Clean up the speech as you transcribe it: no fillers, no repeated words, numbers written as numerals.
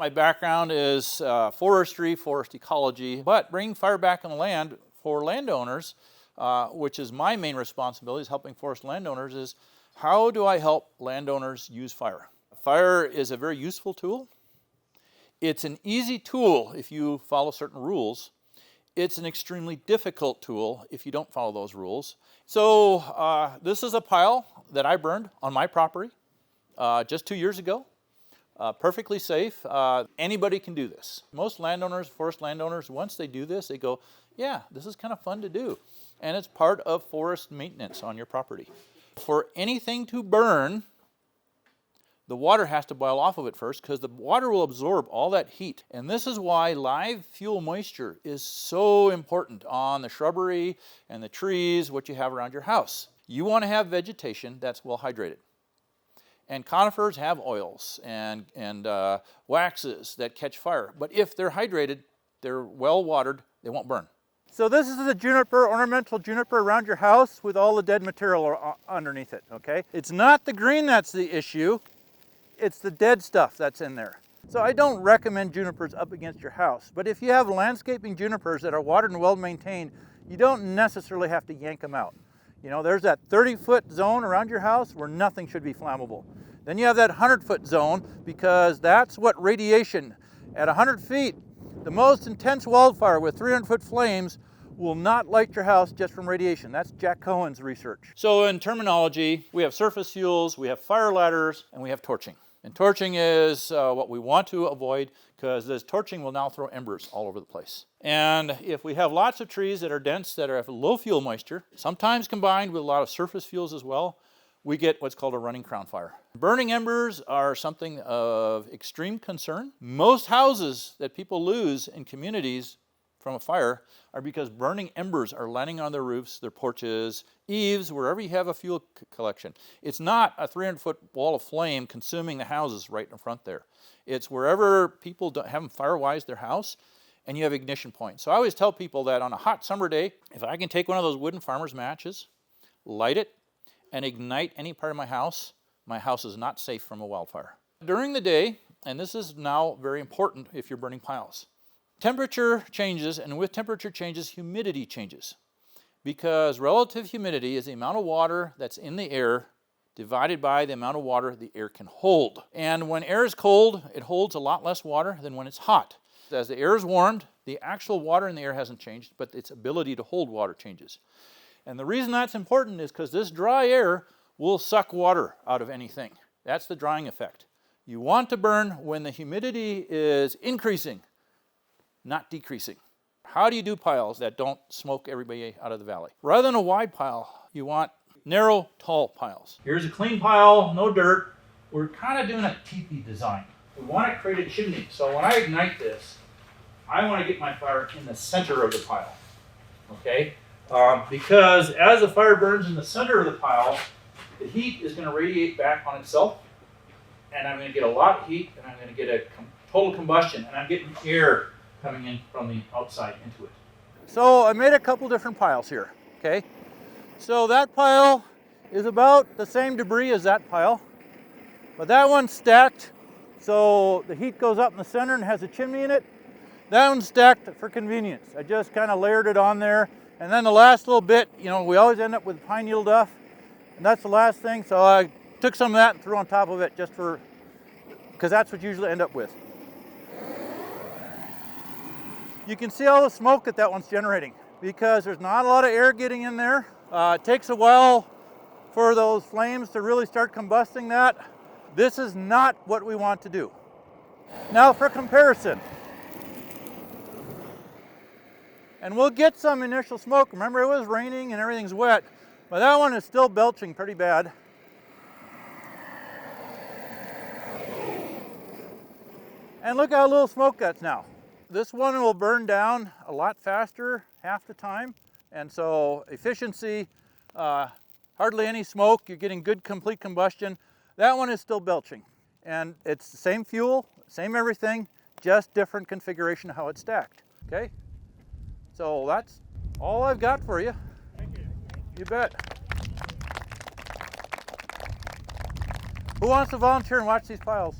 My background is forestry, forest ecology, but bringing fire back on the land for landowners, which is my main responsibility, is helping forest landowners, is how do I help landowners use fire? Fire is a very useful tool. It's an easy tool if you follow certain rules. It's an extremely difficult tool if you don't follow those rules. So this is a pile that I burned on my property just 2 years ago. Perfectly safe. Anybody can do this. Most landowners, forest landowners, once they do this, they go, yeah, this is kind of fun to do. And it's part of forest maintenance on your property. For anything to burn, the water has to boil off of it first, because the water will absorb all that heat. And this is why live fuel moisture is so important on the shrubbery and the trees, what you have around your house. You want to have vegetation that's well hydrated. And conifers have oils and waxes that catch fire. But if they're hydrated, they're well watered, they won't burn. So this is the juniper, ornamental juniper around your house with all the dead material underneath it, okay? It's not the green that's the issue, it's the dead stuff that's in there. So I don't recommend junipers up against your house. But if you have landscaping junipers that are watered and well maintained, you don't necessarily have to yank them out. You know, there's that 30-foot zone around your house where nothing should be flammable. Then you have that 100-foot zone, because that's what radiation, at 100 feet, the most intense wildfire with 300-foot flames will not light your house just from radiation. That's Jack Cohen's research. So in terminology, we have surface fuels, we have fire ladders, and we have torching. And torching is what we want to avoid, because this torching will now throw embers all over the place. And if we have lots of trees that are dense, that have low fuel moisture, sometimes combined with a lot of surface fuels as well, we get what's called a running crown fire. Burning embers are something of extreme concern. Most houses that people lose in communities from a fire are because burning embers are landing on their roofs, their porches, eaves, wherever you have a fuel collection. It's not a 300-foot wall of flame consuming the houses right in front there. It's wherever people haven't fire-wise their house, and you have ignition points. So I always tell people that on a hot summer day, if I can take one of those wooden farmer's matches, light it, and ignite any part of my house is not safe from a wildfire. During the day, and this is now very important if you're burning piles, temperature changes, and with temperature changes, humidity changes. Because relative humidity is the amount of water that's in the air divided by the amount of water the air can hold. And when air is cold, it holds a lot less water than when it's hot. As the air is warmed, the actual water in the air hasn't changed, but its ability to hold water changes. And the reason that's important is because this dry air will suck water out of anything. That's the drying effect. You want to burn when the humidity is increasing, not decreasing. How do you do piles that don't smoke everybody out of the valley? Rather than a wide pile, you want narrow, tall piles. Here's a clean pile, no dirt. We're kind of doing a teepee design. We want to create a chimney. So when I ignite this, I want to get my fire in the center of the pile, okay? Because as the fire burns in the center of the pile, the heat is going to radiate back on itself, and I'm going to get a lot of heat, and I'm going to get a total combustion, and I'm getting air coming in from the outside into it. So I made a couple different piles here, okay? So that pile is about the same debris as that pile, but that one's stacked, so the heat goes up in the center and has a chimney in it. That one's stacked for convenience. I just kind of layered it on there. And then the last little bit, you know, we always end up with pine needle duff, and that's the last thing. So I took some of that and threw on top of it just for, because that's what you usually end up with. You can see all the smoke that one's generating because there's not a lot of air getting in there. It takes a while for those flames to really start combusting that. This is not what we want to do. Now for comparison. And we'll get some initial smoke. Remember, it was raining and everything's wet, but that one is still belching pretty bad. And look how little smoke that's now. This one will burn down a lot faster, half the time. And so efficiency, hardly any smoke, you're getting good complete combustion. That one is still belching. And it's the same fuel, same everything, just different configuration of how it's stacked, okay? So that's all I've got for you. Thank you. You bet. Who wants to volunteer and watch these piles?